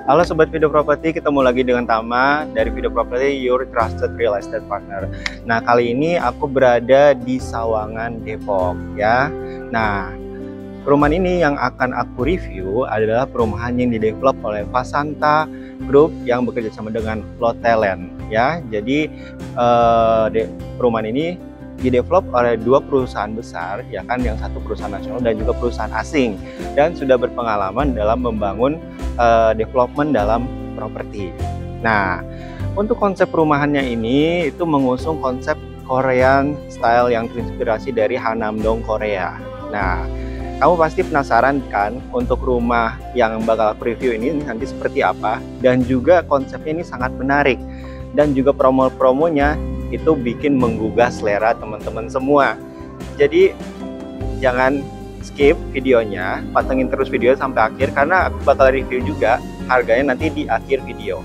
Halo Sobat Video Property, ketemu lagi dengan Tama dari Video Property, your trusted real estate partner. Nah, kali ini aku berada di Sawangan, Depok ya. Nah, perumahan ini yang akan aku review adalah perumahan yang didevelop oleh Fasanta Group yang bekerja sama dengan Lottland ya. Jadi perumahan ini didevelop oleh dua perusahaan besar ya kan, yang satu perusahaan nasional dan juga perusahaan asing, dan sudah berpengalaman dalam membangun development dalam properti. Nah, untuk konsep perumahannya ini itu mengusung konsep Korean style yang terinspirasi dari Hanamdong, Korea. Nah, kamu pasti penasaran kan untuk rumah yang bakal aku review ini nanti seperti apa, dan juga konsepnya ini sangat menarik, dan juga promo-promonya itu bikin menggugah selera teman-teman semua. Jadi jangan skip videonya, pantengin terus video sampai akhir karena aku bakal review juga harganya nanti di akhir video.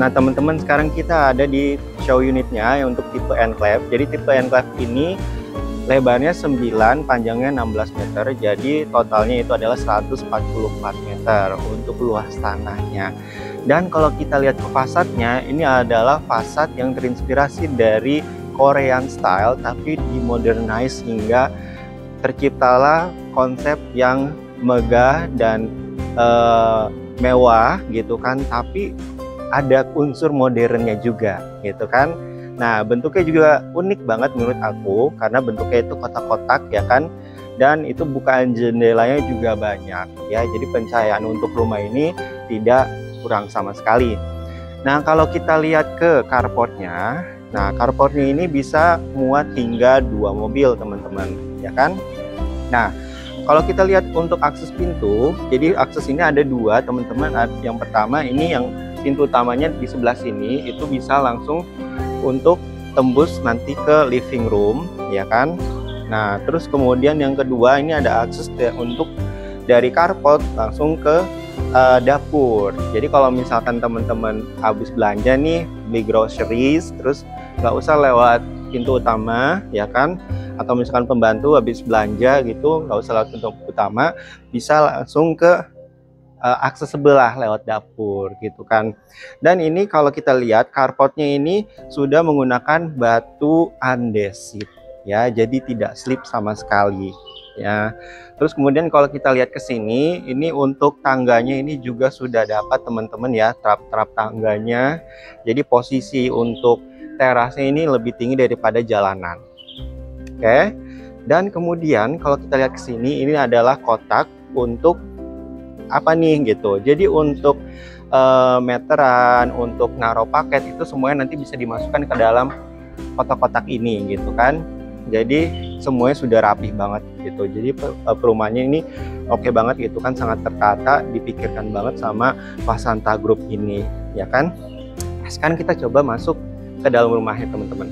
Nah teman-teman, sekarang kita ada di show unitnya untuk tipe enclave. Jadi tipe enclave ini lebarnya 9, panjangnya 16 meter. Jadi totalnya itu adalah 144 meter untuk luas tanahnya. Dan kalau kita lihat ke fasadnya, ini adalah fasad yang terinspirasi dari Korean style tapi dimodernize hingga terciptalah konsep yang megah dan mewah gitu kan, tapi ada unsur modernnya juga gitu kan. Nah, bentuknya juga unik banget menurut aku karena bentuknya itu kotak-kotak ya kan, dan itu bukaan jendelanya juga banyak ya. Jadi pencahayaan untuk rumah ini tidak kurang sama sekali. Nah, kalau kita lihat ke carportnya, nah carportnya ini bisa muat hingga 2 mobil teman-teman ya kan. Nah, kalau kita lihat untuk akses pintu, jadi akses ini ada 2 teman-teman. Yang pertama ini yang pintu utamanya di sebelah sini itu bisa langsung untuk tembus nanti ke living room ya kan. Nah, terus kemudian yang kedua ini ada akses untuk dari carport langsung ke dapur. Jadi kalau misalkan teman-teman habis belanja nih, beli groceries, terus nggak usah lewat pintu utama ya kan, atau misalkan pembantu habis belanja gitu nggak usah lewat pintu utama, bisa langsung ke akses sebelah lewat dapur gitu kan. Dan ini kalau kita lihat carportnya ini sudah menggunakan batu andesit ya, jadi tidak slip sama sekali ya. Terus kemudian kalau kita lihat ke sini, ini untuk tangganya ini juga sudah dapat teman-teman ya, trap-trap tangganya. Jadi posisi untuk terasnya ini lebih tinggi daripada jalanan. Oke. Dan kemudian kalau kita lihat ke sini, ini adalah kotak untuk apa nih gitu. Jadi untuk meteran, untuk naruh paket itu semuanya nanti bisa dimasukkan ke dalam kotak-kotak ini gitu kan. Jadi semuanya sudah rapih banget gitu. Jadi perumahannya ini oke banget gitu kan, sangat tertata, dipikirkan banget sama Fasanta Group ini ya kan. Sekarang kita coba masuk ke dalam rumahnya teman-teman.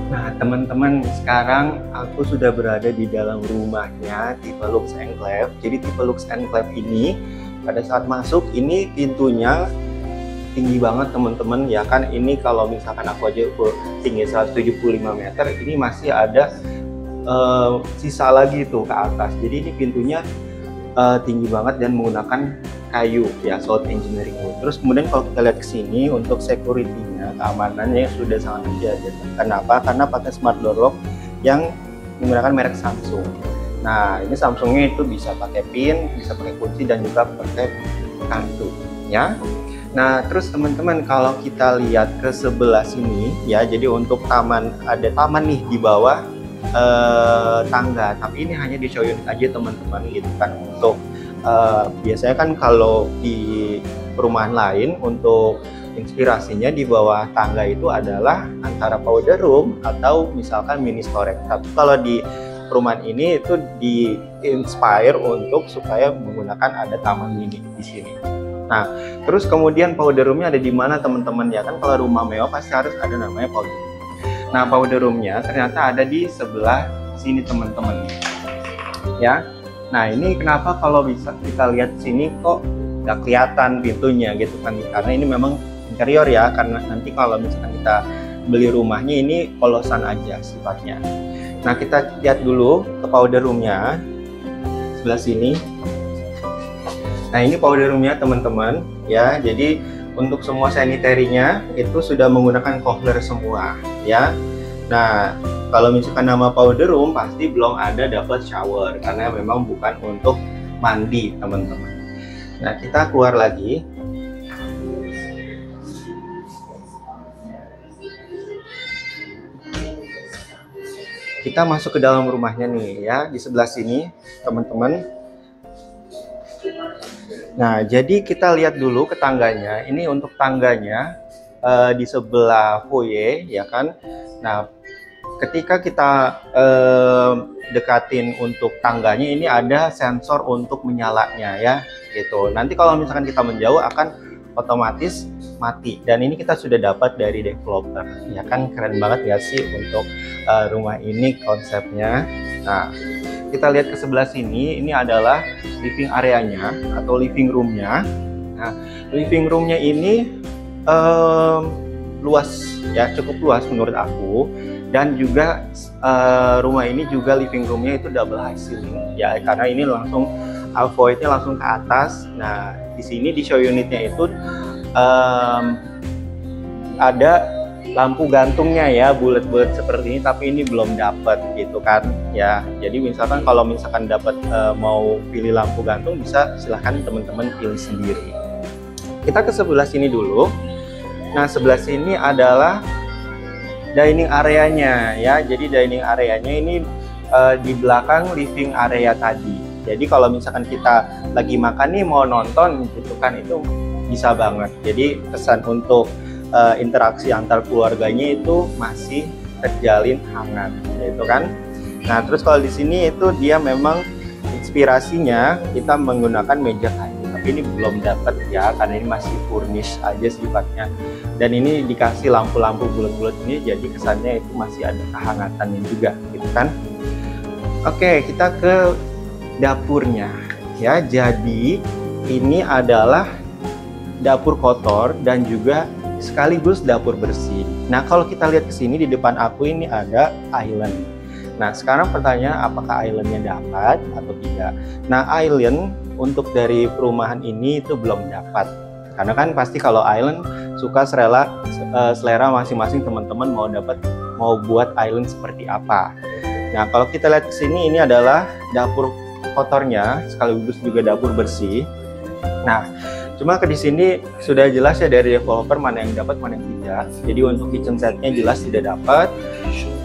Nah teman-teman, sekarang aku sudah berada di dalam rumahnya tipe Lux Enclave. Jadi tipe Lux Enclave ini pada saat masuk ini pintunya tinggi banget teman-teman ya kan. Ini kalau misalkan aku aja tinggi 175 meter, ini masih ada sisa lagi tuh ke atas. Jadi ini pintunya tinggi banget dan menggunakan kayu ya, solid engineering wood. Terus kemudian kalau kita lihat ke sini untuk security-nya, keamanannya sudah sangat terjaga. Kenapa? Karena pakai smart door lock yang menggunakan merek Samsung. Nah, ini Samsungnya itu bisa pakai pin, bisa pakai kunci, dan juga pakai kartu ya. Nah, terus teman-teman kalau kita lihat ke sebelah sini ya, jadi untuk taman, ada taman nih di bawah tangga, tapi ini hanya di show unit aja teman-teman gitu kan. Untuk biasanya kan kalau di perumahan lain untuk inspirasinya di bawah tangga itu adalah antara powder room atau misalkan mini storage. Tapi kalau di perumahan ini itu di-inspire untuk supaya menggunakan ada taman mini di sini. Nah, terus kemudian powder roomnya ada di mana teman-teman ya kan? Kalau rumah mewah pasti harus ada namanya powder room. Nah, powder roomnya ternyata ada di sebelah sini teman-teman. Ya, nah ini kenapa kalau bisa kita lihat sini kok nggak kelihatan pintunya gitu kan? Karena ini memang interior ya. Karena nanti kalau misalkan kita beli rumahnya ini kolosan aja sifatnya. Nah, kita lihat dulu ke powder roomnya sebelah sini. Nah, ini powder roomnya teman-teman ya. Jadi untuk semua sanitary-nya itu sudah menggunakan Kohler semua ya. Nah, kalau misalkan nama powder room pasti belum ada dapat shower karena memang bukan untuk mandi teman-teman. Nah, kita keluar lagi. Kita masuk ke dalam rumahnya nih ya, di sebelah sini teman-teman. Nah, jadi kita lihat dulu ke tangganya. Ini untuk tangganya di sebelah foyer ya kan. Nah, ketika kita dekatin untuk tangganya ini ada sensor untuk menyalanya ya gitu. Nanti kalau misalkan kita menjauh akan otomatis mati, dan ini kita sudah dapat dari developer ya kan. Keren banget ya sih untuk rumah ini konsepnya. Nah, kita lihat ke sebelah sini, ini adalah living areanya atau living roomnya. Nah, living roomnya ini luas ya, cukup luas menurut aku. Dan juga rumah ini juga living roomnya itu double high ceiling ya, karena ini langsung voidnya langsung ke atas. Nah, di sini di show unitnya itu ada lampu gantungnya ya, bulat-bulat seperti ini, tapi ini belum dapat gitu kan ya. Jadi misalkan kalau misalkan dapat mau pilih lampu gantung, bisa silahkan teman-teman pilih sendiri. Kita ke sebelah sini dulu. Nah, sebelah sini adalah dining areanya ya. Jadi dining areanya ini di belakang living area tadi. Jadi kalau misalkan kita lagi makan nih mau nonton gitu kan, itu bisa banget. Jadi kesan untuk interaksi antar keluarganya itu masih terjalin hangat gitu kan. Nah, terus kalau di sini itu dia memang inspirasinya kita menggunakan meja kayu, tapi ini belum dapat ya karena ini masih furnish aja sifatnya. Dan ini dikasih lampu-lampu bulat-bulat ini, jadi kesannya itu masih ada kehangatannya juga gitu kan. Oke, kita ke dapurnya ya. Jadi ini adalah dapur kotor dan juga sekaligus dapur bersih. Nah, kalau kita lihat ke sini di depan aku ini ada island. Nah, sekarang pertanyaan apakah islandnya dapat atau tidak. Nah, island untuk dari perumahan ini itu belum dapat. Karena kan pasti kalau island suka selera masing-masing teman-teman mau buat island seperti apa. Nah, kalau kita lihat ke sini ini adalah dapur kotornya sekaligus juga dapur bersih. Nah, cuma di sini sudah jelas ya dari developer mana yang dapat mana yang tidak. Jadi untuk kitchen setnya jelas tidak dapat.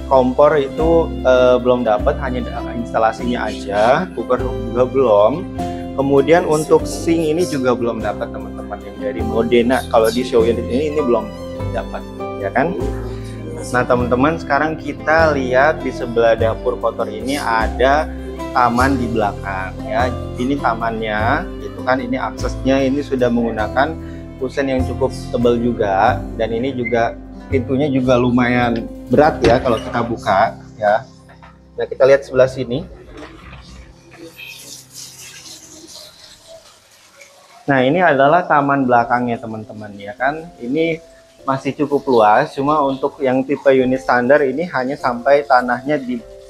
Kompor itu belum dapat, hanya instalasinya aja. Cooker juga belum. Kemudian untuk sink ini juga belum dapat teman-teman, yang dari Modena. Kalau di show unit ini belum dapat ya kan. Nah teman-teman, sekarang kita lihat di sebelah dapur kotor ini ada taman di belakang ya. Ini tamannya itu kan, ini aksesnya ini sudah menggunakan kusen yang cukup tebal juga, dan ini juga pintunya juga lumayan berat ya kalau kita buka ya. Nah, kita lihat sebelah sini. Nah, ini adalah taman belakangnya teman-teman ya kan. Ini masih cukup luas, cuma untuk yang tipe unit standar ini hanya sampai tanahnya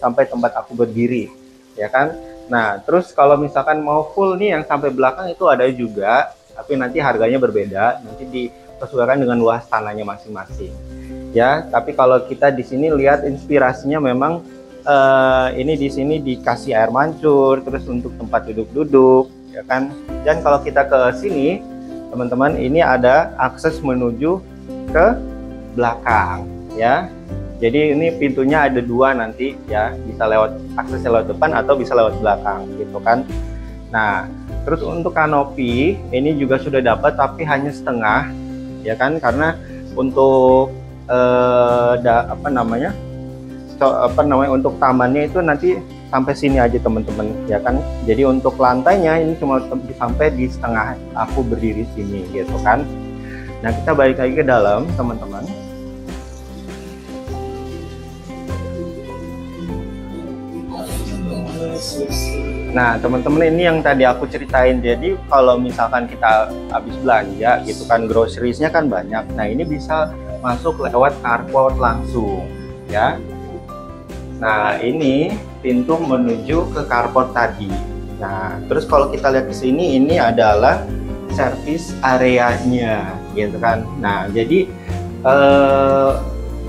sampai tempat aku berdiri ya kan. Nah, terus kalau misalkan mau full nih yang sampai belakang itu ada juga, tapi nanti harganya berbeda, nanti disesuaikan dengan luas tanahnya masing-masing ya. Tapi kalau kita di sini lihat inspirasinya memang ini di sini dikasih air mancur, terus untuk tempat duduk-duduk ya kan. Dan kalau kita ke sini teman-teman, ini ada akses menuju ke belakang ya. Jadi ini pintunya ada dua nanti ya, bisa lewat aksesnya lewat depan atau bisa lewat belakang gitu kan. Nah, terus untuk kanopi ini juga sudah dapat tapi hanya setengah. ya kan, karena untuk untuk tamannya itu nanti sampai sini aja teman-teman, ya kan. Jadi untuk lantainya ini cuma sampai di setengah aku berdiri sini gitu kan. Nah, kita balik lagi ke dalam teman-teman. Nah, teman-teman, ini yang tadi aku ceritain. Jadi kalau misalkan kita habis belanja gitu kan, groceries-nya kan banyak. Nah, ini bisa masuk lewat carport langsung ya. Nah, ini pintu menuju ke carport tadi. Nah, terus kalau kita lihat ke sini, ini adalah service areanya gitu kan. Nah, jadi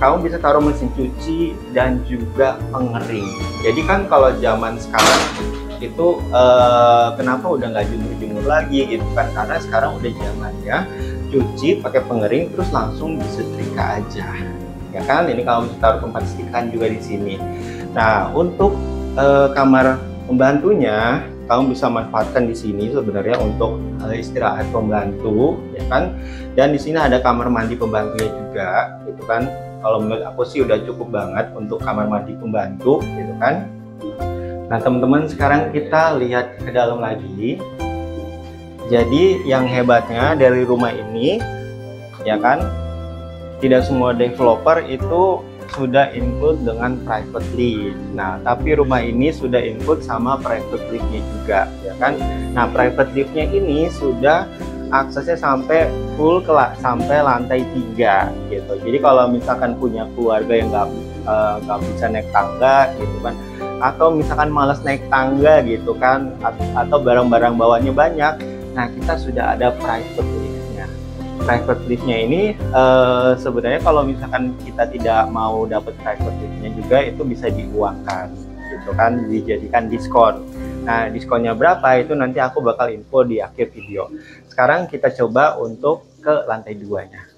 kamu bisa taruh mesin cuci dan juga pengering. Jadi kan kalau zaman sekarang itu kenapa udah nggak jemur-jemur lagi gitu kan, karena sekarang udah zamannya cuci pakai pengering terus langsung disetrika aja, ya kan. Ini kamu bisa taruh tempat setrikaan juga di sini. Nah, untuk kamar pembantunya kamu bisa manfaatkan di sini sebenarnya untuk istirahat pembantu, ya kan. Dan di sini ada kamar mandi pembantunya juga gitu kan. Kalau menurut aku sih udah cukup banget untuk kamar mandi pembantu gitu kan. Nah, teman-teman, sekarang kita lihat ke dalam lagi. Jadi yang hebatnya dari rumah ini, ya kan, tidak semua developer itu sudah include dengan private lift. Nah, tapi rumah ini sudah include sama private liftnya juga, ya kan. Nah, private liftnya ini sudah aksesnya sampai full sampai lantai 3 gitu. Jadi kalau misalkan punya keluarga yang nggak bisa naik tangga gitu kan, atau misalkan malas naik tangga gitu kan, atau barang-barang bawaannya banyak, nah kita sudah ada private liftnya. Private liftnya ini sebenarnya kalau misalkan kita tidak mau dapat private liftnya juga, itu bisa diuangkan gitu kan, dijadikan diskon. Nah, diskonnya berapa itu nanti aku bakal info di akhir video. Sekarang kita coba untuk ke lantai 2-nya.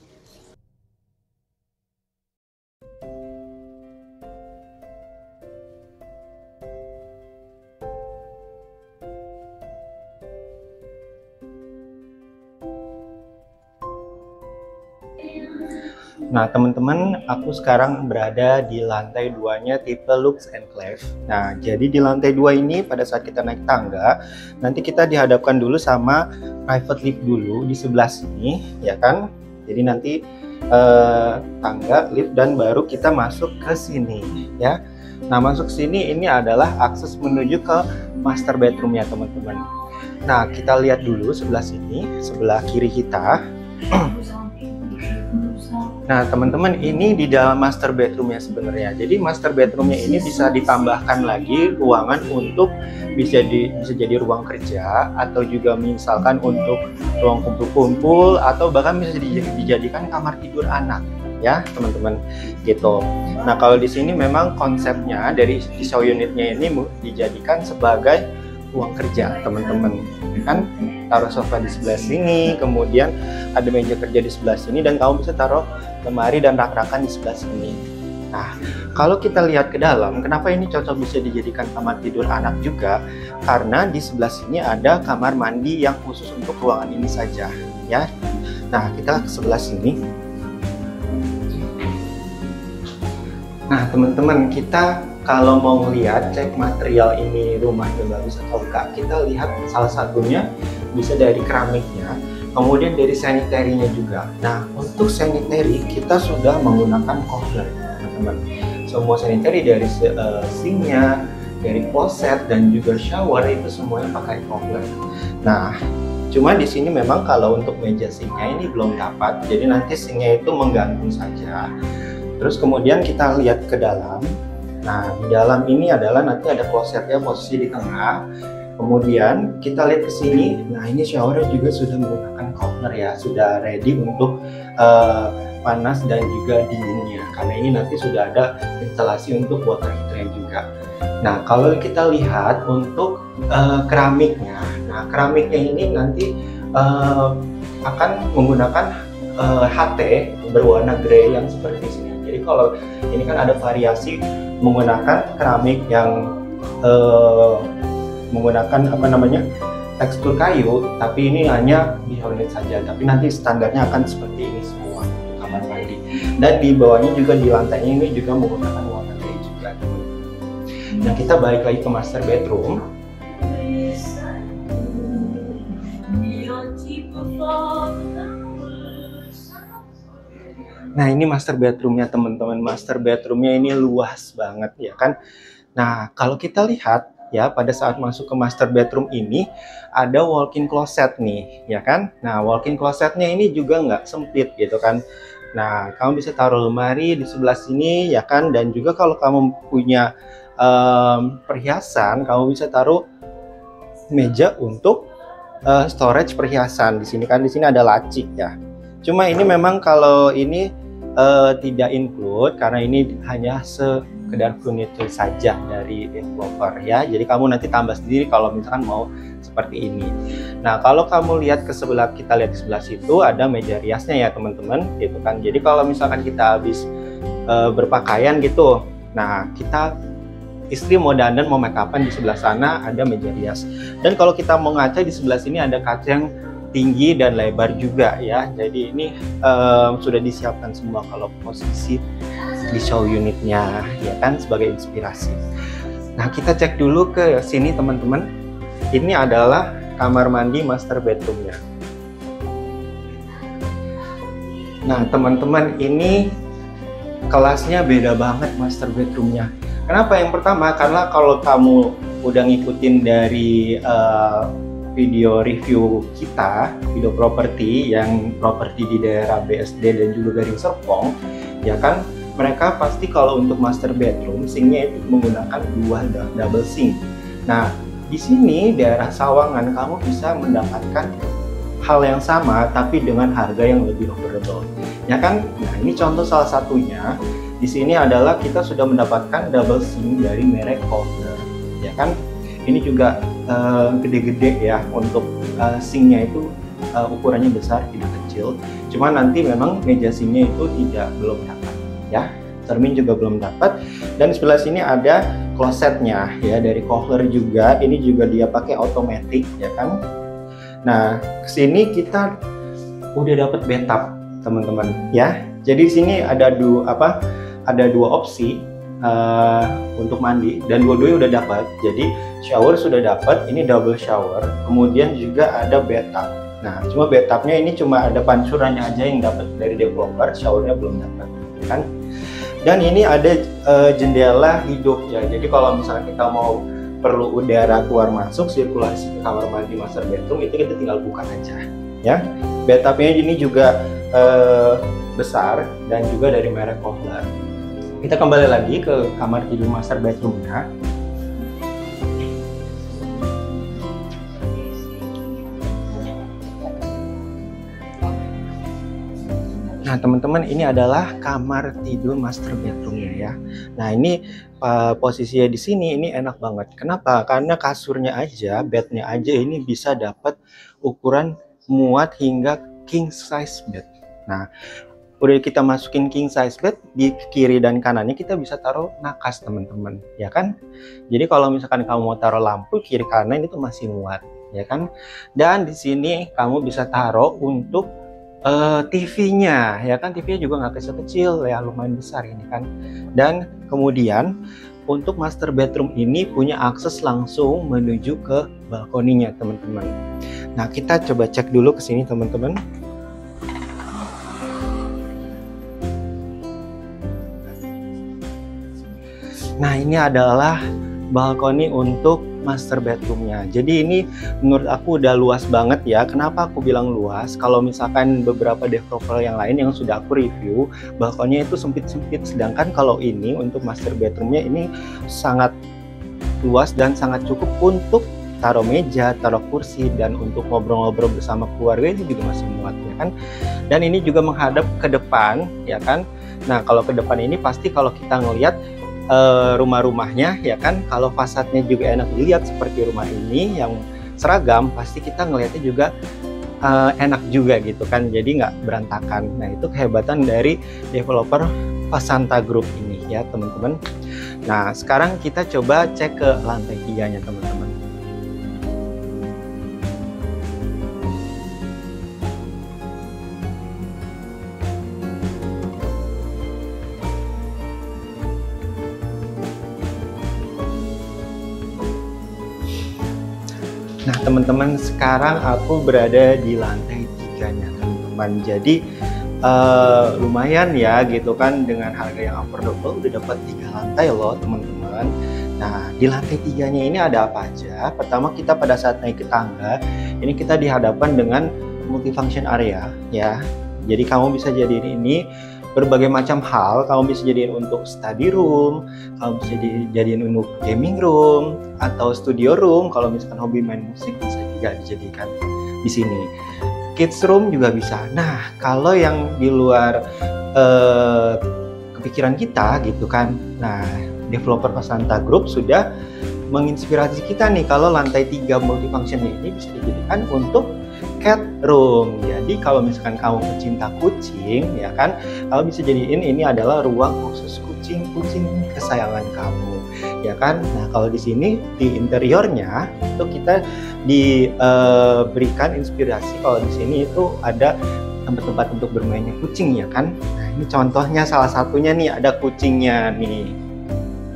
Nah, teman-teman, aku sekarang berada di lantai 2-nya tipe Lux Enclave. Nah, jadi di lantai 2 ini pada saat kita naik tangga, nanti kita dihadapkan dulu sama private lift dulu di sebelah sini, ya kan? Jadi nanti tangga, lift, dan baru kita masuk ke sini, ya. Nah, masuk sini ini adalah akses menuju ke master bedroom-nya, teman-teman. Nah, kita lihat dulu sebelah sini, sebelah kiri kita. Nah, teman-teman, ini di dalam master bedroom-nya sebenarnya. Jadi master bedroom-nya ini bisa ditambahkan lagi ruangan untuk bisa jadi ruang kerja, atau juga misalkan untuk ruang kumpul-kumpul, atau bahkan bisa dijadikan kamar tidur anak, ya teman-teman gitu. Nah, kalau di sini memang konsepnya dari show unitnya ini dijadikan sebagai ruang kerja, teman-teman. Kan taruh sofa di sebelah sini, kemudian ada meja kerja di sebelah sini, dan kamu bisa taruh lemari dan rak-rakan di sebelah sini. Nah, kalau kita lihat ke dalam, kenapa ini cocok bisa dijadikan kamar tidur anak juga? Karena di sebelah sini ada kamar mandi yang khusus untuk ruangan ini saja, ya. Nah, kita ke sebelah sini. Nah, teman-teman, kita kalau mau lihat cek material ini rumahnya bagus atau enggak, kita lihat salah satunya bisa dari keramiknya, kemudian dari sanitary-nya juga. Nah, untuk sanitary kita sudah menggunakan cover, teman-teman. Semua sanitary dari sink-nya, dari kloset, dan juga shower itu semuanya pakai cover. Nah, cuma di sini memang kalau untuk meja sink-nya ini belum dapat, jadi nanti sink-nya itu menggantung saja. Terus kemudian kita lihat ke dalam. Nah, di dalam ini adalah nanti ada klosetnya posisi di tengah. Kemudian kita lihat ke sini. Nah, ini showernya juga sudah menggunakan cover ya, sudah ready untuk panas dan juga dinginnya. Karena ini nanti sudah ada instalasi untuk water heater juga. Nah, kalau kita lihat untuk keramiknya. Nah, keramiknya ini nanti akan menggunakan HT berwarna grey yang seperti sini. Jadi kalau ini kan ada variasi menggunakan keramik yang menggunakan tekstur kayu, tapi ini hanya di unit saja. Tapi nanti standarnya akan seperti ini semua kamar mandi. Dan di bawahnya juga di lantainya ini juga menggunakan warna grey juga. Nah, kita balik lagi ke master bedroom. Nah, ini master bedroomnya teman-teman. Master bedroomnya ini luas banget ya kan. Nah, kalau kita lihat ya, pada saat masuk ke master bedroom ini ada walk-in closet nih ya kan. Nah, walk-in closetnya ini juga nggak sempit gitu kan. Nah, kamu bisa taruh lemari di sebelah sini ya kan. Dan juga kalau kamu punya perhiasan, kamu bisa taruh meja untuk storage perhiasan di sini kan. Di sini ada laci ya. Cuma ini memang kalau ini tidak include karena ini hanya sekedar furniture saja dari developer ya. Jadi kamu nanti tambah sendiri kalau misalkan mau seperti ini. Nah, kalau kamu lihat ke sebelah, kita lihat di sebelah situ ada meja riasnya ya teman-teman gitu kan. Jadi kalau misalkan kita habis berpakaian gitu, nah kita istri mau dandan mau make upan, di sebelah sana ada meja rias. Dan kalau kita mau ngaca, di sebelah sini ada kaca yang tinggi dan lebar juga ya. Jadi ini sudah disiapkan semua kalau posisi di show unitnya ya kan, sebagai inspirasi. Nah, kita cek dulu ke sini teman-teman. Ini adalah kamar mandi master bedroomnya. Nah teman-teman, ini kelasnya beda banget master bedroomnya. Kenapa? Yang pertama, karena kalau kamu udah ngikutin dari video review kita, video properti yang properti di daerah BSD dan juga Gading Serpong, ya kan, mereka pasti kalau untuk master bedroom sinknya itu menggunakan 2 double sink. Nah, di sini daerah Sawangan kamu bisa mendapatkan hal yang sama tapi dengan harga yang lebih affordable, ya kan? Nah, ini contoh salah satunya. Di sini adalah kita sudah mendapatkan double sink dari merek Kohler, ya kan? Ini juga gede-gede ya, untuk sinknya itu ukurannya besar, tidak kecil. Cuma nanti memang meja sinknya itu belum dapat ya, cermin juga belum dapat. Dan di sebelah sini ada klosetnya ya, dari Kohler juga. Ini juga dia pakai otomatis ya kan. Nah, kesini kita udah dapat bathtub teman-teman ya. Jadi di sini ada dua opsi untuk mandi, dan dua-duanya udah dapat. Jadi shower sudah dapat, ini double shower, kemudian juga ada bathtub. Nah, cuma bathtubnya ini cuma ada pancurannya aja yang dapat dari developer, showernya belum dapat kan. Dan ini ada jendela hidup ya. Jadi kalau misalnya kita mau perlu udara keluar masuk, sirkulasi ke kamar mandi master bedroom, itu kita tinggal buka aja ya. Bathtubnya ini juga besar dan juga dari merek Kohler. Kita kembali lagi ke kamar tidur master bedroomnya. Nah teman-teman, ini adalah kamar tidur master bedroomnya ya. Nah ini posisinya di sini ini enak banget. Kenapa? Karena kasurnya aja, bednya aja ini bisa dapat ukuran muat hingga king size bed. Nah, udah kita masukin king size bed, di kiri dan kanannya kita bisa taruh nakas teman-teman ya kan. Jadi kalau misalkan kamu mau taruh lampu kiri kanan itu masih muat ya kan. Dan di sini kamu bisa taruh untuk TV-nya ya kan. TV-nya juga nggak kecil-kecil ya, lumayan besar ini kan. Dan kemudian untuk master bedroom ini punya akses langsung menuju ke balkoninya teman-teman. Nah kita coba cek dulu ke sini teman-teman. Nah ini adalah balkoni untuk master bedroomnya. Jadi ini menurut aku udah luas banget ya. Kenapa aku bilang luas? Kalau misalkan beberapa developer yang lain yang sudah aku review, balkonnya itu sempit-sempit. Sedangkan kalau ini untuk master bedroomnya ini sangat luas dan sangat cukup untuk taruh meja, taruh kursi, dan untuk ngobrol-ngobrol bersama keluarga itu juga masih muat ya kan. Dan ini juga menghadap ke depan ya kan. Nah kalau ke depan ini pasti kalau kita ngelihat rumah-rumahnya ya kan, kalau fasadnya juga enak dilihat seperti rumah ini yang seragam, pasti kita ngelihatnya juga enak juga gitu kan, jadi nggak berantakan. Nah itu kehebatan dari developer Fasanta Group ini ya teman-teman. Nah sekarang kita coba cek ke lantai 3-nya teman-teman. Nah teman-teman, sekarang aku berada di lantai 3-nya teman-teman. Jadi lumayan ya gitu kan, dengan harga yang affordable udah dapat 3 lantai loh teman-teman. Nah di lantai 3-nya ini ada apa aja? Pertama, kita pada saat naik ke tangga ini kita dihadapkan dengan multifunction area ya. Jadi kamu bisa jadiin ini berbagai macam hal. Kamu bisa jadiin untuk study room, kamu bisa jadiin untuk gaming room atau studio room. Kalau misalkan hobi main musik bisa juga dijadikan di sini. Kids room juga bisa. Nah, kalau yang di luar kepikiran kita gitu kan. Nah, developer Pasanta Group sudah menginspirasi kita nih kalau lantai 3 multifunction ini bisa dijadikan untuk cat room. Jadi kalau misalkan kamu pecinta kucing ya kan, kamu bisa jadiin ini adalah ruang khusus kucing kesayangan kamu ya kan. Nah, kalau di sini di interiornya itu kita diberikan inspirasi kalau di sini itu ada tempat-tempat untuk bermainnya kucing ya kan. Nah, ini contohnya salah satunya nih, ada kucingnya nih.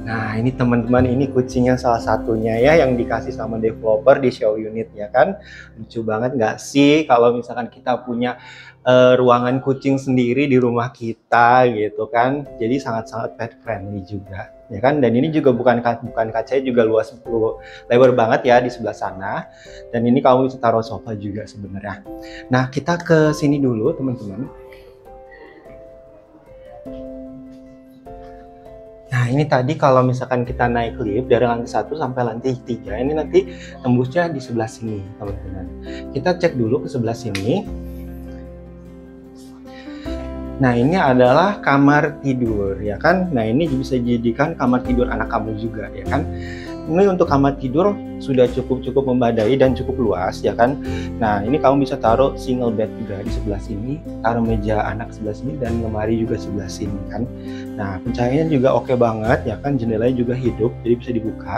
Nah, ini teman-teman, ini kucingnya salah satunya ya yang dikasih sama developer di show unit ya kan. Lucu banget nggak sih kalau misalkan kita punya ruangan kucing sendiri di rumah kita gitu kan. Jadi sangat-sangat pet friendly juga ya kan. Dan ini juga bukan kacanya juga luas, lebar banget ya di sebelah sana. Dan ini kamu bisa taruh sofa juga sebenarnya. Nah, kita ke sini dulu teman-teman. Nah, ini tadi kalau misalkan kita naik lift dari lantai 1 sampai lantai 3, ini nanti tembusnya di sebelah sini, teman-teman. Kita cek dulu ke sebelah sini. Nah, ini adalah kamar tidur, ya kan? Nah, ini bisa dijadikan kamar tidur anak kamu juga, ya kan? Ini untuk kamar tidur sudah cukup memadai dan cukup luas ya kan. Nah, ini kamu bisa taruh single bed juga di sebelah sini, taruh meja anak sebelah sini dan lemari juga sebelah sini kan. Nah, pencahayaannya juga oke banget ya kan, jendelanya juga hidup jadi bisa dibuka.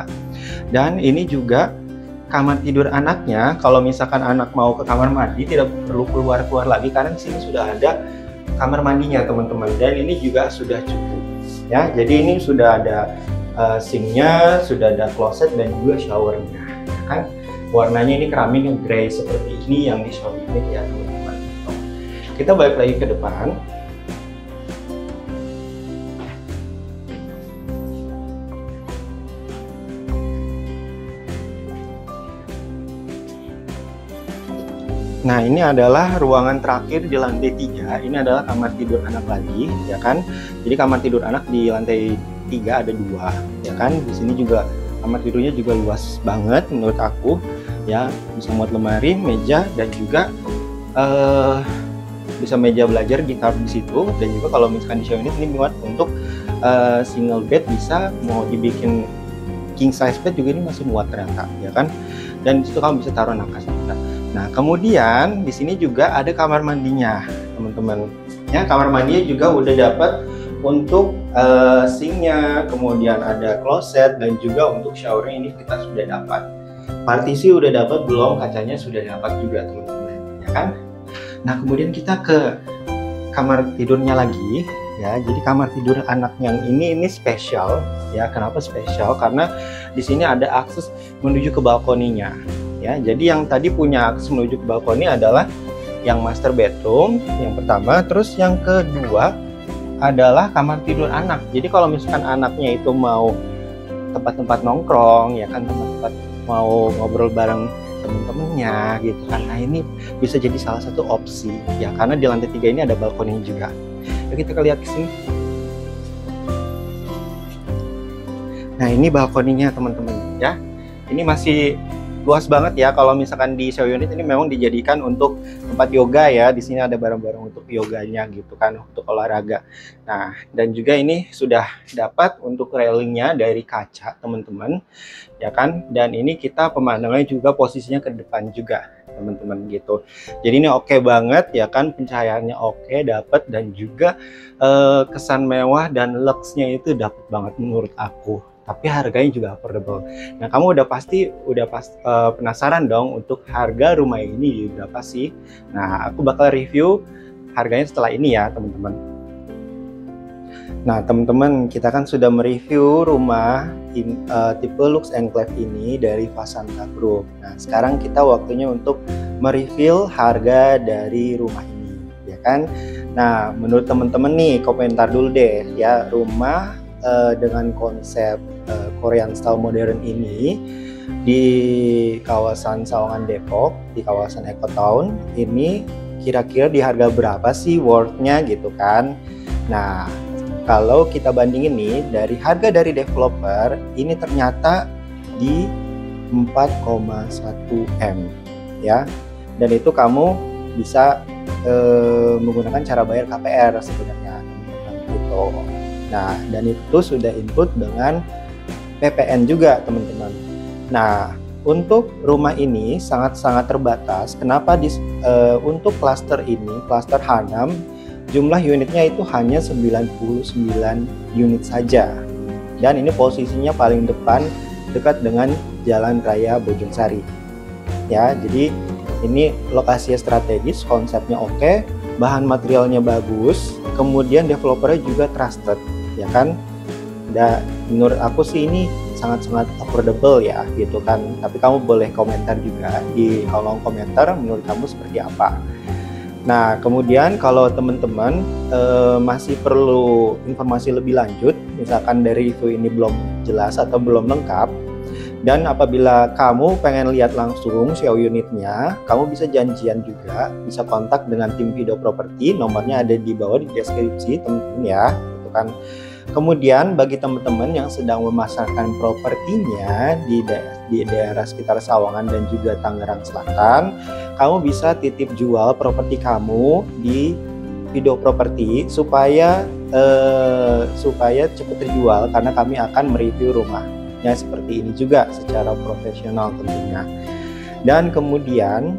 Dan ini juga kamar tidur anaknya, kalau misalkan anak mau ke kamar mandi tidak perlu keluar lagi karena di sini sudah ada kamar mandinya teman-teman, dan ini juga sudah cukup ya. Jadi ini sudah ada sinknya, sudah ada closet dan juga showernya ya kan. Warnanya ini keramik yang grey seperti ini yang di show unit ya teman-teman. Kita balik lagi ke depan. Nah, ini adalah ruangan terakhir di lantai 3. Ini adalah kamar tidur anak lagi ya kan. Jadi kamar tidur anak di lantai 3 ada 2 ya kan. Di sini juga kamar tidurnya juga luas banget menurut aku ya, bisa muat lemari, meja, dan juga bisa meja belajar, gitar di situ. Dan juga kalau misalkan di show unit ini muat untuk single bed, bisa mau dibikin king size bed juga ini masih muat ternyata ya kan. Dan di situ kamu bisa taruh nakas juga. Nah, kemudian di sini juga ada kamar mandinya teman-teman ya. Kamar mandinya juga udah dapat untuk sinknya, kemudian ada closet, dan juga untuk showernya ini kita sudah dapat. Partisi udah dapat belum, kacanya sudah dapat juga teman-teman ya kan. Nah, kemudian kita ke kamar tidurnya lagi ya. Jadi kamar tidur anak yang ini spesial ya. Kenapa spesial? Karena di sini ada akses menuju ke balkoninya ya. Jadi yang tadi punya akses menuju ke balkoni adalah yang master bedroom yang pertama, terus yang kedua adalah kamar tidur anak. Jadi kalau misalkan anaknya itu mau tempat-tempat nongkrong ya kan, tempat-tempat mau ngobrol bareng temen-temennya gitu kan, nah ini bisa jadi salah satu opsi ya, karena di lantai 3 ini ada balkoni juga. Yuk kita lihat ke sini. Nah, ini balkoninya teman-teman ya. Ini masih luas banget ya. Kalau misalkan di show unit ini memang dijadikan untuk tempat yoga ya. Di sini ada barang-barang untuk yoganya gitu kan, untuk olahraga. Nah, dan juga ini sudah dapat untuk railingnya dari kaca teman-teman ya kan. Dan ini kita pemandangannya juga posisinya ke depan juga teman-teman gitu. Jadi ini oke banget ya kan, pencahayaannya oke dapat, dan juga kesan mewah dan luxnya itu dapat banget menurut aku. Tapi harganya juga affordable. Nah, kamu udah pasti penasaran dong untuk harga rumah ini berapa sih? Nah, aku bakal review harganya setelah ini ya, teman-teman. Nah, teman-teman, kita kan sudah mereview rumah tipe Lux Enclave ini dari Fasanta Group. Nah, sekarang kita waktunya untuk mereview harga dari rumah ini, ya kan? Nah, menurut teman-teman nih, komentar dulu deh ya, rumah dengan konsep Korean style modern ini di kawasan Sawangan Depok, di kawasan Eco Town ini kira-kira di harga berapa sih worth-nya gitu kan? Nah, kalau kita bandingin nih dari harga dari developer ini ternyata di 4,1 M ya, dan itu kamu bisa menggunakan cara bayar KPR sebenarnya teman-teman gitu. Nah, dan itu sudah input dengan PPN juga teman-teman. Nah, untuk rumah ini sangat-sangat terbatas. Kenapa untuk klaster ini, klaster Hanam, jumlah unitnya itu hanya 99 unit saja. Dan ini posisinya paling depan dekat dengan Jalan Raya Bojongsari. Ya, jadi ini lokasinya strategis, konsepnya oke, bahan materialnya bagus, kemudian developernya juga trusted, ya kan? Dan menurut aku sih ini sangat-sangat affordable ya gitu kan. Tapi kamu boleh komentar juga di kolom komentar menurut kamu seperti apa. Nah, kemudian kalau teman-teman masih perlu informasi lebih lanjut, misalkan dari review ini belum jelas atau belum lengkap, dan apabila kamu pengen lihat langsung show unitnya, kamu bisa janjian juga, bisa kontak dengan tim Video Property, nomornya ada di bawah di deskripsi teman-teman ya, gitu kan. Kemudian bagi teman-teman yang sedang memasarkan propertinya di daerah sekitar Sawangan dan juga Tangerang Selatan, kamu bisa titip jual properti kamu di Video Property supaya cepat terjual, karena kami akan mereview rumahnya seperti ini juga secara profesional tentunya. Dan kemudian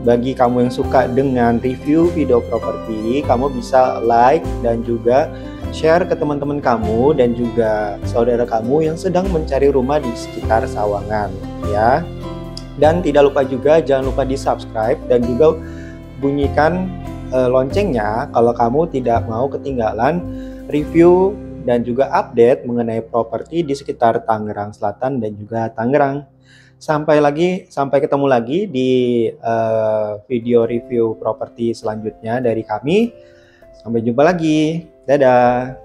bagi kamu yang suka dengan review Video Property, kamu bisa like dan juga share ke teman-teman kamu dan juga saudara kamu yang sedang mencari rumah di sekitar Sawangan ya. Dan tidak lupa juga, jangan lupa di subscribe dan juga bunyikan loncengnya kalau kamu tidak mau ketinggalan review dan juga update mengenai properti di sekitar Tangerang Selatan dan juga Tangerang. Sampai ketemu lagi di video review properti selanjutnya dari kami. Sampai jumpa lagi. Dadah.